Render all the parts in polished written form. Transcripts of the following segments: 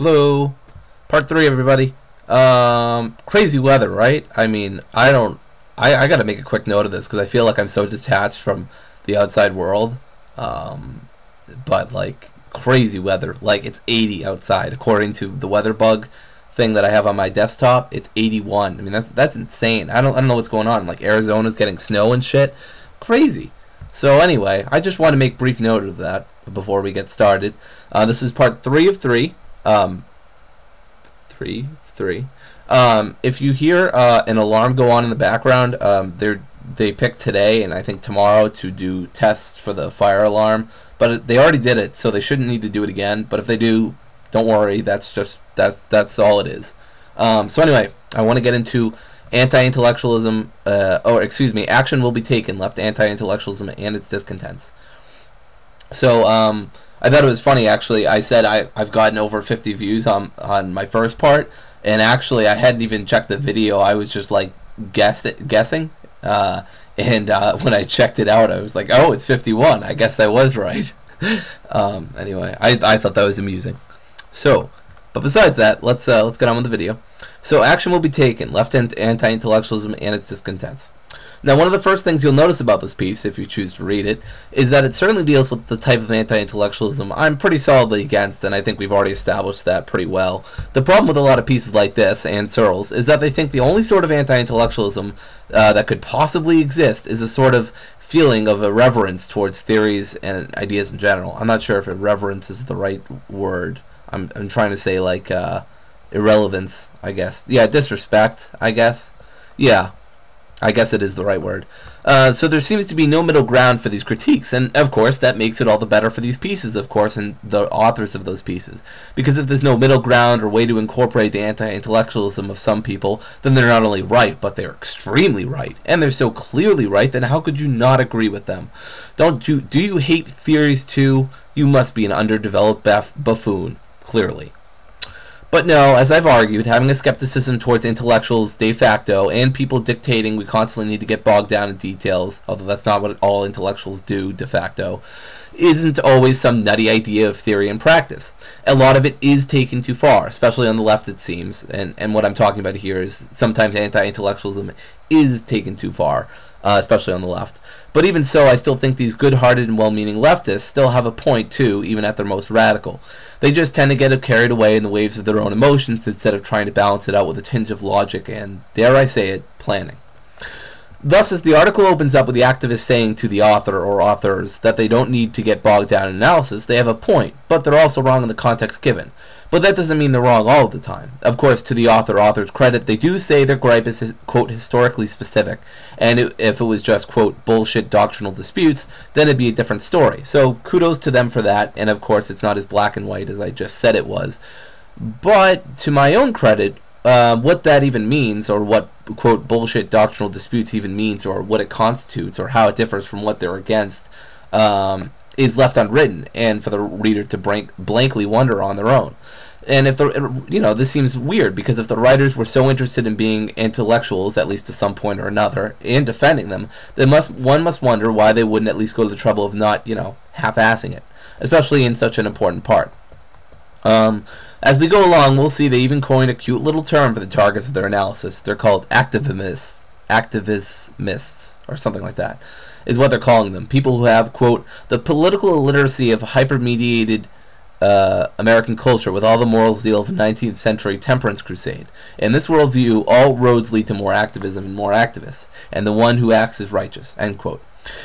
Hello, part 3, everybody. Crazy weather, right? I mean, I gotta make a quick note of this because I feel like I'm so detached from the outside world. But like crazy weather, like it's 80 outside according to the weather bug thing that I have on my desktop. It's 81. I mean, that's insane. I don't know what's going on. Like Arizona's getting snow and shit. Crazy. So anyway, I just want to make brief note of that before we get started. This is part 3 of 3. Three. If you hear an alarm go on in the background, they picked today and I think tomorrow to do tests for the fire alarm, but they already did it, so they shouldn't need to do it again. But if they do, don't worry. That's all it is. So anyway, I want to get into anti-intellectualism, or excuse me, action will be taken, left anti-intellectualism and its discontents. So I thought it was funny, actually. I said I've gotten over 50 views on my first part, and actually I hadn't even checked the video. I was just like guessing, and when I checked it out, I was like, oh, it's 51. I guess I was right. Anyway, I thought that was amusing. So, but besides that, let's get on with the video. So, action will be taken, left anti-intellectualism and its discontents. Now, one of the first things you'll notice about this piece, if you choose to read it, is that it certainly deals with the type of anti-intellectualism I'm pretty solidly against, and I think we've already established that pretty well. The problem with a lot of pieces like this, and Searle's, is that they think the only sort of anti-intellectualism that could possibly exist is a sort of feeling of irreverence towards theories and ideas in general. I'm not sure if irreverence is the right word. I'm trying to say, like, irrelevance, I guess. Yeah, disrespect, I guess. Yeah. I guess it is the right word. So there seems to be no middle ground for these critiques, and of course that makes it all the better for these pieces, of course, and the authors of those pieces. Because if there's no middle ground or way to incorporate the anti-intellectualism of some people, then they're not only right, but they're extremely right. And they're so clearly right, then how could you not agree with them? Do you hate theories too? You must be an underdeveloped buffoon, clearly. But no, as I've argued, having a skepticism towards intellectuals de facto and people dictating we constantly need to get bogged down in details, although that's not what all intellectuals do de facto, isn't always some nutty idea of theory and practice. A lot of it is taken too far, especially on the left, it seems, and what I'm talking about here is sometimes anti-intellectualism is taken too far, especially on the left. But even so, I still think these good-hearted and well-meaning leftists still have a point too, even at their most radical. They just tend to get carried away in the waves of their own emotions instead of trying to balance it out with a tinge of logic and, dare I say it, planning. Thus, as the article opens up with the activist saying to the author or authors that they don't need to get bogged down in analysis, they have a point, but they're also wrong in the context given. But that doesn't mean they're wrong all of the time. Of course, to the author's credit, they do say their gripe is, quote, historically specific, and if it was just, quote, bullshit doctrinal disputes, then it'd be a different story. So kudos to them for that, and of course it's not as black and white as I just said it was. But to my own credit, what that even means, or what, quote, bullshit doctrinal disputes even means, or what it constitutes, or how it differs from what they're against, is left unwritten, and for the reader to blankly wonder on their own. And if this seems weird, because if the writers were so interested in being intellectuals, at least to some point or another, and defending them, then one must wonder why they wouldn't at least go to the trouble of not, half-assing it, especially in such an important part. As we go along, we'll see they even coined a cute little term for the targets of their analysis. They're called activismists, or something like that, is what they're calling them. People who have, quote, the political illiteracy of hyper-mediated American culture with all the moral zeal of a 19th century temperance crusade. In this worldview, all roads lead to more activism and more activists, and the one who acts is righteous, end quote.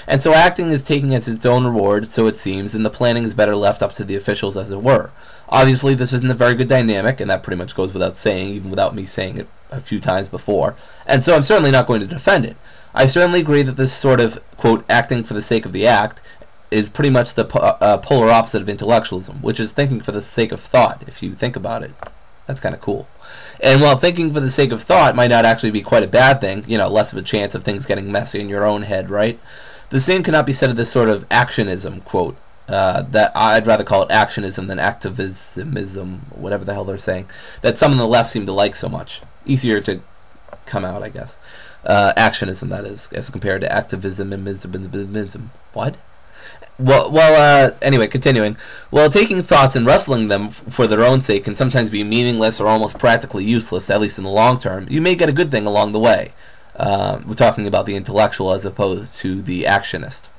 And so acting is taking as its own reward, so it seems, and the planning is better left up to the officials, as it were. Obviously, this isn't a very good dynamic, and that pretty much goes without saying, even without me saying it a few times before, and so I'm certainly not going to defend it. I certainly agree that this sort of, quote, acting for the sake of the act is pretty much the polar opposite of intellectualism, which is thinking for the sake of thought, if you think about it. That's kind of cool. And while thinking for the sake of thought might not actually be quite a bad thing, less of a chance of things getting messy in your own head, right? The same cannot be said of this sort of actionism, quote, that I'd rather call it actionism than activism, whatever the hell they're saying, that some on the left seem to like so much. Easier to come out, I guess. Actionism, that is, as compared to activism. What? Anyway, continuing. While taking thoughts and wrestling them for their own sake can sometimes be meaningless or almost practically useless, at least in the long term, you may get a good thing along the way. We're talking about the intellectual as opposed to the actionist.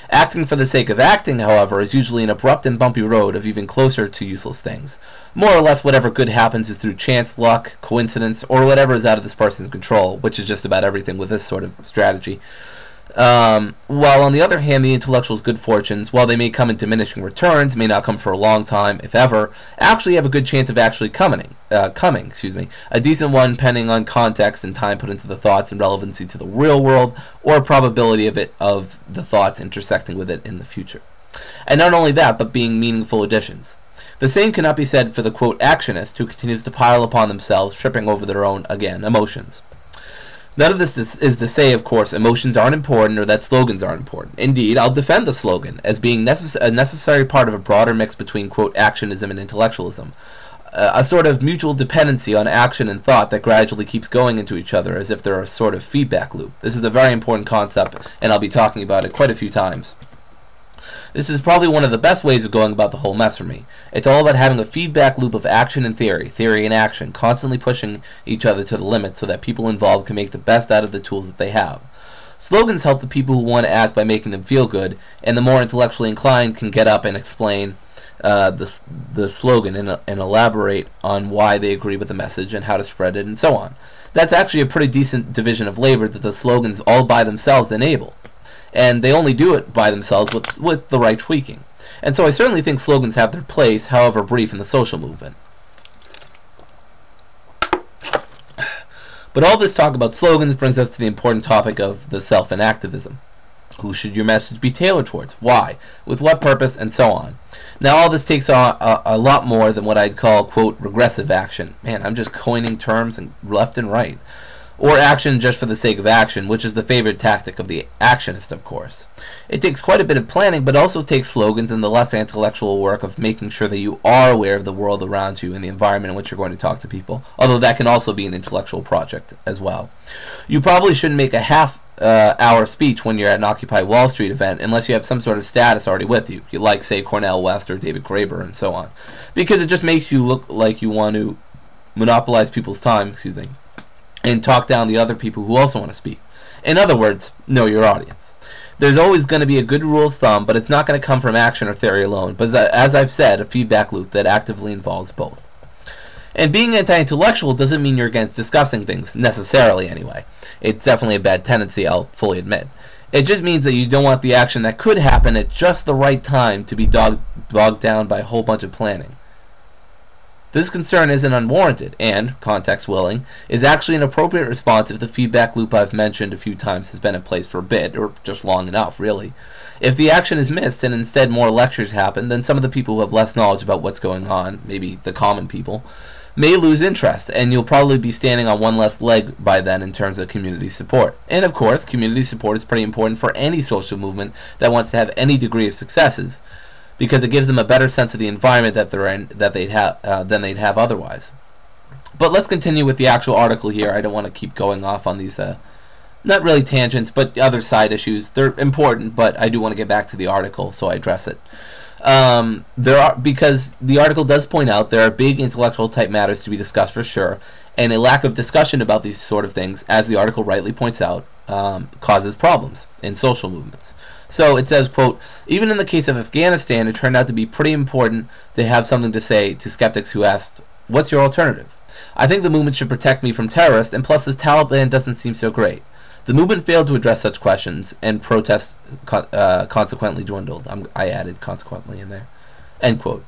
Acting for the sake of acting, however, is usually an abrupt and bumpy road of even closer to useless things. More or less whatever good happens is through chance, luck, coincidence, or whatever is out of this person's control, which is just about everything with this sort of strategy. While on the other hand, the intellectual's good fortunes, while they may come in diminishing returns, may not come for a long time, if ever, actually have a good chance of actually coming. A decent one, depending on context and time put into the thoughts and relevancy to the real world, or a probability of the thoughts intersecting with it in the future. And not only that, but being meaningful additions. The same cannot be said for the, quote, actionist, who continues to pile upon themselves, tripping over their own, again, emotions. None of this is to say, of course, emotions aren't important or that slogans aren't important. Indeed, I'll defend the slogan as being a necessary part of a broader mix between, quote, actionism and intellectualism. A sort of mutual dependency on action and thought that gradually keeps going into each other as if they're a sort of feedback loop. This is a very important concept, and I'll be talking about it quite a few times. This is probably one of the best ways of going about the whole mess for me. It's all about having a feedback loop of action and theory and action, constantly pushing each other to the limit so that people involved can make the best out of the tools that they have. Slogans help the people who want to act by making them feel good, and the more intellectually inclined can get up and explain the slogan and elaborate on why they agree with the message and how to spread it and so on. That's actually a pretty decent division of labor that the slogans all by themselves enable. And they only do it by themselves with the right tweaking. And so I certainly think slogans have their place, however brief, in the social movement. But all this talk about slogans brings us to the important topic of the self and activism. Who should your message be tailored towards? Why? With what purpose? And so on. Now all this takes on a lot more than what I'd call, quote, regressive action. Man, I'm just coining terms and left and right. Or action just for the sake of action, which is the favorite tactic of the actionist, of course. It takes quite a bit of planning, but also takes slogans and the less intellectual work of making sure that you are aware of the world around you and the environment in which you're going to talk to people, although that can also be an intellectual project as well. You probably shouldn't make a half-hour speech when you're at an Occupy Wall Street event unless you have some sort of status already with you, like, say, Cornel West or David Graeber and so on, because it just makes you look like you want to monopolize people's time, and talk down the other people who also want to speak. In other words, know your audience. There's always going to be a good rule of thumb, but it's not going to come from action or theory alone, but as I've said, a feedback loop that actively involves both. And being anti-intellectual doesn't mean you're against discussing things, necessarily anyway. It's definitely a bad tendency, I'll fully admit. It just means that you don't want the action that could happen at just the right time to be bogged down by a whole bunch of planning. This concern isn't unwarranted and, context willing, is actually an appropriate response if the feedback loop I've mentioned a few times has been in place for a bit, or just long enough, really. If the action is missed and instead more lectures happen, then some of the people who have less knowledge about what's going on, maybe the common people, may lose interest, and you'll probably be standing on one less leg by then in terms of community support. And of course, community support is pretty important for any social movement that wants to have any degree of successes, because it gives them a better sense of the environment that they're in than they'd have otherwise. But let's continue with the actual article here. I don't want to keep going off on these, not really tangents, but other side issues. They're important, but I do want to get back to the article, so I address it. Because the article does point out there are big intellectual type matters to be discussed for sure, and a lack of discussion about these sort of things, as the article rightly points out, causes problems in social movements. So it says, quote, even in the case of Afghanistan, it turned out to be pretty important to have something to say to skeptics who asked, what's your alternative? I think the movement should protect me from terrorists, and plus this Taliban doesn't seem so great. The movement failed to address such questions, and protests consequently dwindled. I added consequently in there. End quote.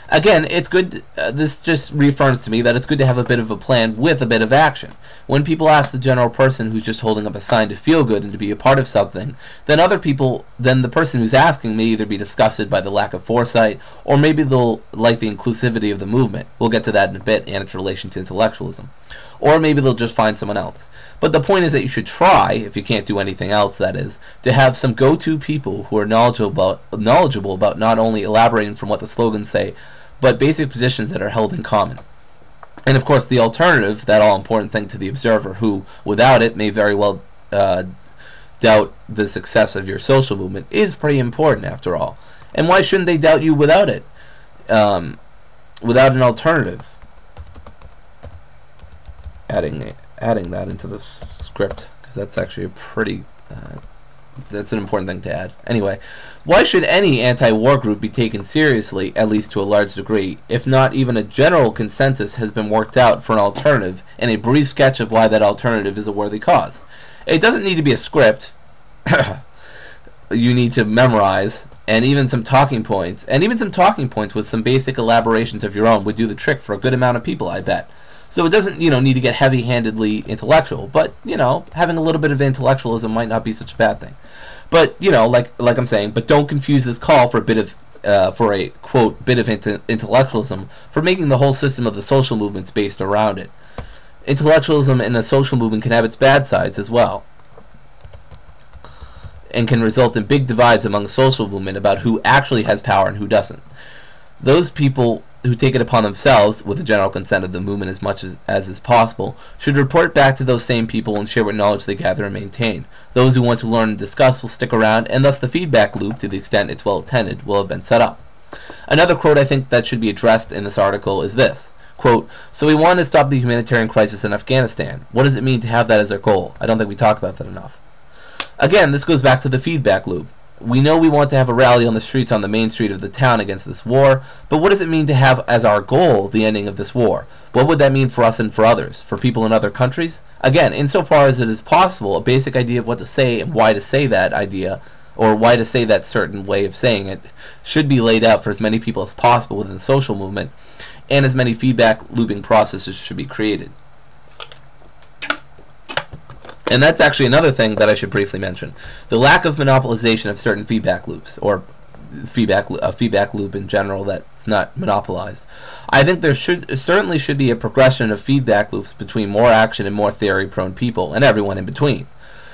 Again, it's good, this just reaffirms to me that it's good to have a bit of a plan with a bit of action. When people ask the general person who's just holding up a sign to feel good and to be a part of something, then the person who's asking may either be disgusted by the lack of foresight, or maybe they'll like the inclusivity of the movement. We'll get to that in a bit and its relation to intellectualism. Or maybe they'll just find someone else. But the point is that you should try, if you can't do anything else, that is, to have some go-to people who are knowledgeable about not only elaborating from what the slogans say, but basic positions that are held in common. And of course the alternative, that all-important thing to the observer, who, without it, may very well doubt the success of your social movement is pretty important after all. And why shouldn't they doubt you without it? Without an alternative? Adding that into this script, because that's actually a pretty that's an important thing to add. Anyway, why should any anti-war group be taken seriously, at least to a large degree, if not even a general consensus has been worked out for an alternative and a brief sketch of why that alternative is a worthy cause? It doesn't need to be a script. You need to memorize, and even some talking points, with some basic elaborations of your own would do the trick for a good amount of people, I bet. So it doesn't, need to get heavy-handedly intellectual, but, having a little bit of intellectualism might not be such a bad thing. But, like I'm saying, but don't confuse this call for a bit of, quote, bit of intellectualism for making the whole system of the social movements based around it. Intellectualism in a social movement can have its bad sides as well, and can result in big divides among the social movement about who actually has power and who doesn't. Those people who take it upon themselves, with the general consent of the movement as much as is possible, should report back to those same people and share what knowledge they gather and maintain. Those who want to learn and discuss will stick around, and thus the feedback loop, to the extent it's well attended, will have been set up. Another quote I think that should be addressed in this article is this. Quote, "So we want to stop the humanitarian crisis in Afghanistan. What does it mean to have that as our goal?" I don't think we talk about that enough. Again, this goes back to the feedback loop. We know we want to have a rally on the streets on the main street of the town against this war, but what does it mean to have as our goal the ending of this war? What would that mean for us and for others, for people in other countries? Again, insofar as it is possible, a basic idea of what to say and why to say that idea, or why to say that certain way of saying it, should be laid out for as many people as possible within the social movement, and as many feedback looping processes should be created. And that's actually another thing that I should briefly mention. The lack of monopolization of certain feedback loops, or a feedback loop in general that's not monopolized. I think there certainly should be a progression of feedback loops between more action and more theory-prone people, and everyone in between.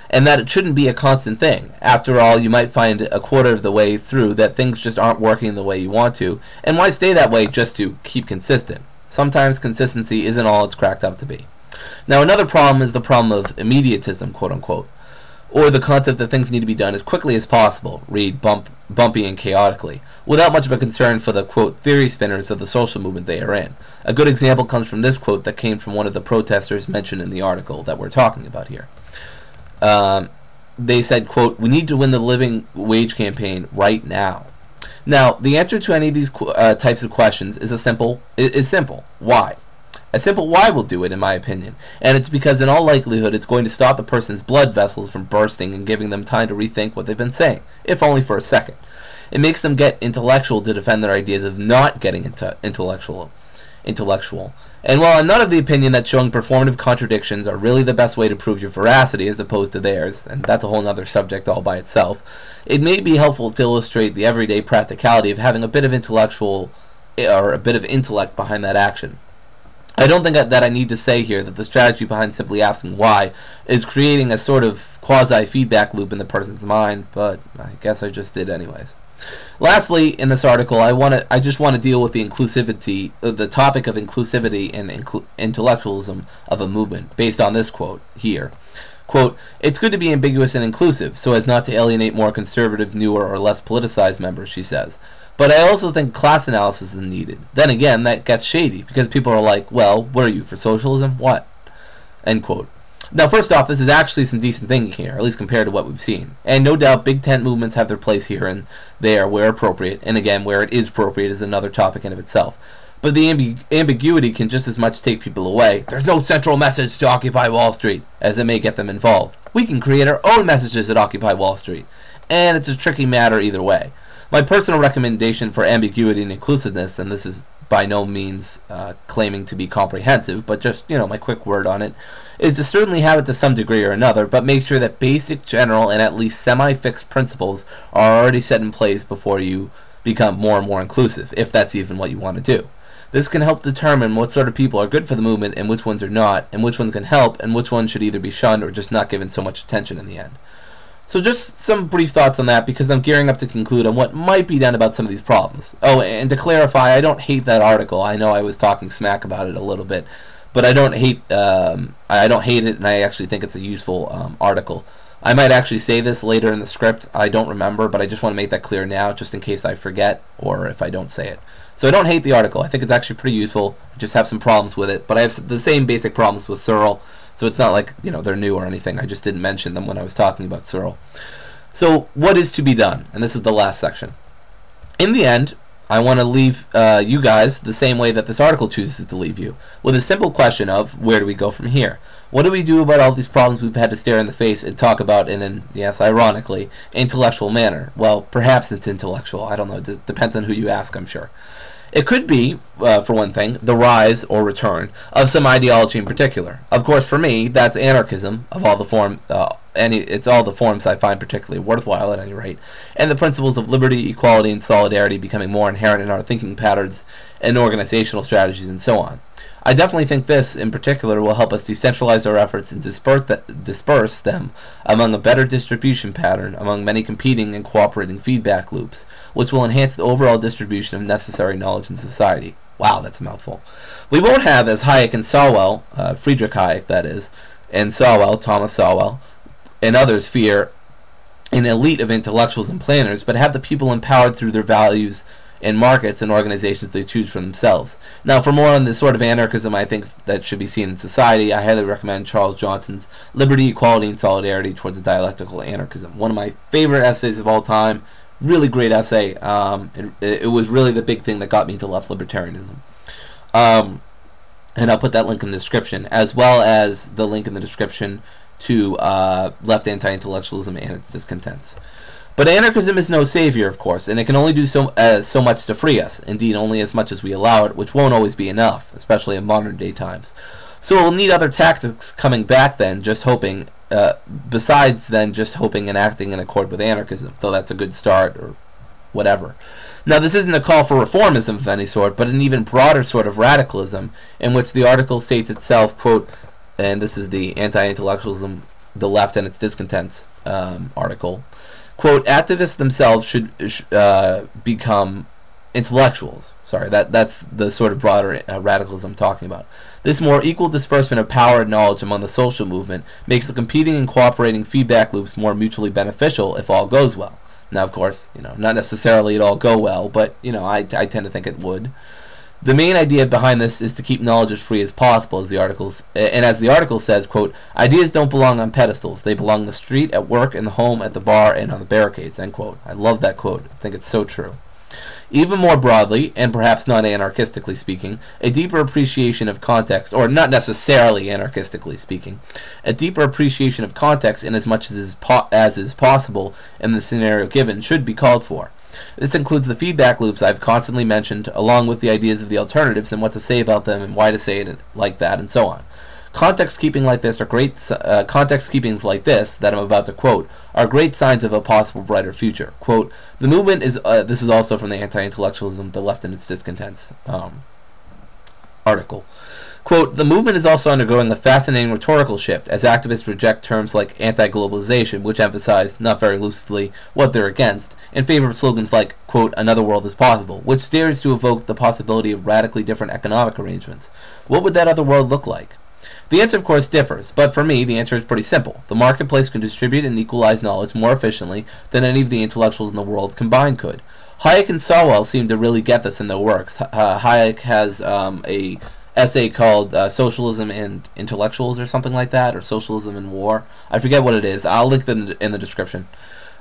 And that it shouldn't be a constant thing. After all, you might find a quarter of the way through that things just aren't working the way you want to, and why stay that way just to keep consistent? Sometimes consistency isn't all it's cracked up to be. Now, another problem is the problem of immediatism, quote-unquote, or the concept that things need to be done as quickly as possible, read bumpy and chaotically, without much of a concern for the, quote, theory spinners of the social movement they are in. A good example comes from this quote that came from one of the protesters mentioned in the article that we're talking about here. They said, quote, "We need to win the living wage campaign right now." Now, the answer to any of these types of questions is simple. Why? A simple why will do it, in my opinion, and it's because in all likelihood it's going to stop the person's blood vessels from bursting and giving them time to rethink what they've been saying, if only for a second. It makes them get intellectual to defend their ideas of not getting intellectual. And while I'm not of the opinion that showing performative contradictions are really the best way to prove your veracity as opposed to theirs, and that's a whole other subject all by itself, it may be helpful to illustrate the everyday practicality of having a bit of intellect behind that action. I don't think that I need to say here that the strategy behind simply asking why is creating a sort of quasi-feedback loop in the person's mind, but I guess I just did anyways. Lastly, in this article, I just want to deal with the topic of inclusivity and intellectualism of a movement, based on this quote here. Quote, "It's good to be ambiguous and inclusive, so as not to alienate more conservative, newer, or less politicized members," she says. "But I also think class analysis is needed. Then again, that gets shady, because people are like, well, what are you, for socialism? What?" End quote. Now, first off, this is actually some decent thinking here, at least compared to what we've seen. And no doubt big tent movements have their place here and there where appropriate, and again, where it is appropriate is another topic in of itself. But the ambiguity can just as much take people away. There's no central message to Occupy Wall Street, as it may get them involved. We can create our own messages at Occupy Wall Street. And it's a tricky matter either way. My personal recommendation for ambiguity and inclusiveness, and this is by no means claiming to be comprehensive, but just, my quick word on it, is to certainly have it to some degree or another, but make sure that basic, general, and at least semi-fixed principles are already set in place before you become more and more inclusive, if that's even what you want to do. This can help determine what sort of people are good for the movement and which ones are not, and which ones can help, and which ones should either be shunned or just not given so much attention in the end. So just some brief thoughts on that, because I'm gearing up to conclude on what might be done about some of these problems. Oh, and to clarify, I don't hate that article. I know I was talking smack about it a little bit, but I don't hate it, and I actually think it's a useful article. I might actually say this later in the script. I don't remember, but I just want to make that clear now, just in case I forget or if I don't say it. So I don't hate the article. I think it's actually pretty useful. I just have some problems with it, but I have the same basic problems with Searle, so it's not like, you know, they're new or anything. I just didn't mention them when I was talking about Searle. So what is to be done? And this is the last section. In the end, I want to leave you guys the same way that this article chooses to leave you, with a simple question of where do we go from here? What do we do about all these problems we've had to stare in the face and talk about in an, yes, ironically, intellectual manner? Well, perhaps it's intellectual. I don't know. It depends on who you ask, I'm sure. It could be, for one thing, the rise or return of some ideology in particular. Of course, for me, that's anarchism of all the form. It's all the forms I find particularly worthwhile, at any rate, and the principles of liberty, equality, and solidarity becoming more inherent in our thinking patterns and organizational strategies, and so on. I definitely think this, in particular, will help us decentralize our efforts and disperse them among a better distribution pattern among many competing and cooperating feedback loops, which will enhance the overall distribution of necessary knowledge in society. Wow, that's a mouthful. We won't have, as Hayek and Sowell, Friedrich Hayek, that is, and Sowell, Thomas Sowell, and others fear, an elite of intellectuals and planners, but have the people empowered through their values and markets and organizations they choose for themselves. Now, for more on the sort of anarchism I think that should be seen in society, I highly recommend Charles Johnson's Liberty, Equality, and Solidarity Towards a Dialectical Anarchism. One of my favorite essays of all time. Really great essay. It was really the big thing that got me into left libertarianism. And I'll put that link in the description, as well as the link in the description to left anti-intellectualism and its discontents. But anarchism is no savior, of course, and it can only do so much to free us, indeed only as much as we allow it, which won't always be enough, especially in modern day times. So we'll need other tactics coming back then, besides then just hoping and acting in accord with anarchism, though that's a good start, or whatever. Now, this isn't a call for reformism of any sort, but an even broader sort of radicalism, in which the article states itself, quote, and this is the Anti-Intellectualism, the Left and its Discontents article, quote, activists themselves should become intellectuals. Sorry, that's the sort of broader radicalism I'm talking about. This more equal disbursement of power and knowledge among the social movement makes the competing and cooperating feedback loops more mutually beneficial if all goes well. Now, of course, you know, not necessarily it all go well, but, you know, I tend to think it would. The main idea behind this is to keep knowledge as free as possible, as the article says, quote, ideas don't belong on pedestals. They belong in the street, at work, in the home, at the bar, and on the barricades, end quote. I love that quote. I think it's so true. Even more broadly, and perhaps not anarchistically speaking, a deeper appreciation of context, or not necessarily anarchistically speaking, a deeper appreciation of context in as much as is possible in the scenario given should be called for. This includes the feedback loops I've constantly mentioned, along with the ideas of the alternatives and what to say about them and why to say it like that, and so on. Context keepings like this that I'm about to quote are great signs of a possible brighter future. Quote, the movement is, this is also from the Anti-Intellectualism, the Left and its Discontents article. Quote, the movement is also undergoing a fascinating rhetorical shift as activists reject terms like anti-globalization, which emphasize, not very lucidly, what they're against, in favor of slogans like, quote, another world is possible, which dares to evoke the possibility of radically different economic arrangements. What would that other world look like? The answer, of course, differs, but for me, the answer is pretty simple. The marketplace can distribute and equalize knowledge more efficiently than any of the intellectuals in the world combined could. Hayek and Sowell seem to really get this in their works. Hayek has a essay called Socialism and Intellectuals or something like that, or Socialism and War. I forget what it is. I'll link it in the description.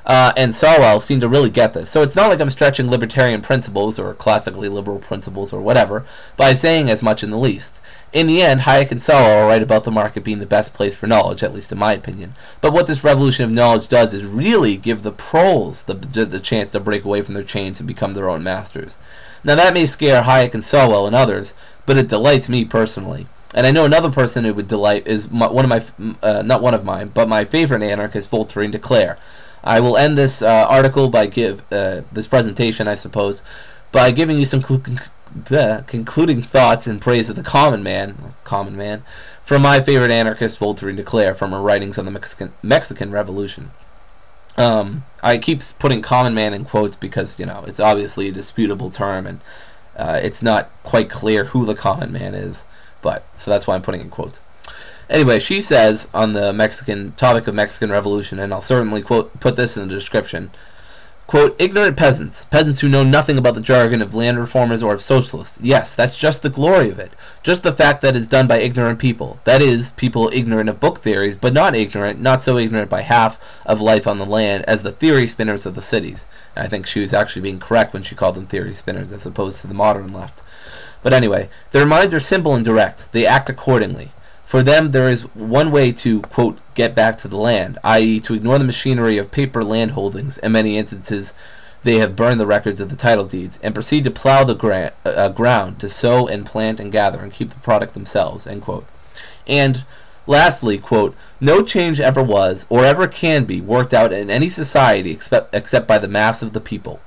And Sowell seem to really get this. So it's not like I'm stretching libertarian principles or classically liberal principles or whatever by saying as much in the least. In the end, Hayek and Sowell are right about the market being the best place for knowledge, at least in my opinion. But what this revolution of knowledge does is really give the proles the chance to break away from their chains and become their own masters. Now that may scare Hayek and Sowell and others, but it delights me personally. And I know another person it would delight is not one of mine, but my favorite anarchist, Voltaire de Cleyre. I will end this article by this presentation, I suppose, by giving you some concluding thoughts in praise of the common man, from my favorite anarchist, Voltaire de Cleyre, from her writings on the Mexican Revolution. I keep putting common man in quotes because, you know, it's obviously a disputable term, and it's not quite clear who the common man is, but so that's why I'm putting in quotes. Anyway, she says on the Mexican topic of Mexican Revolution, and I'll certainly put this in the description, quote, ignorant peasants, peasants who know nothing about the jargon of land reformers or of socialists. Yes, that's just the glory of it. Just the fact that it's done by ignorant people. That is, people ignorant of book theories, but not so ignorant by half of life on the land as the theory spinners of the cities. And I think she was actually being correct when she called them theory spinners as opposed to the modern left. But anyway, their minds are simple and direct. They act accordingly. For them, there is one way to, quote, get back to the land, i.e. to ignore the machinery of paper land holdings. In many instances, they have burned the records of the title deeds, and proceed to plow the ground, to sow and plant and gather, and keep the product themselves, end quote. And lastly, quote, no change ever was, or ever can be, worked out in any society except by the mass of the people.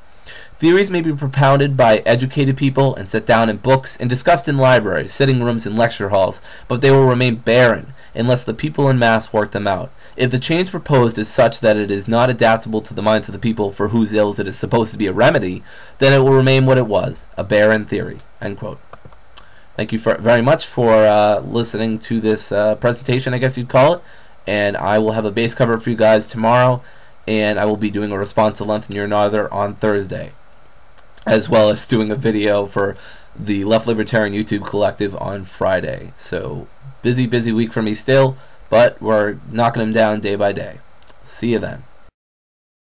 Theories may be propounded by educated people and set down in books and discussed in libraries, sitting rooms, and lecture halls, but they will remain barren unless the people in mass work them out. If the change proposed is such that it is not adaptable to the minds of the people for whose ills it is supposed to be a remedy, then it will remain what it was, a barren theory, end quote. Thank you very much for listening to this presentation, I guess you'd call it, and I will have a base cover for you guys tomorrow, and I will be doing a response to Lengthen Your Nether on Thursday, as well as doing a video for the Left Libertarian YouTube Collective on Friday. So, busy week for me still, but we're knocking them down day by day. See you then.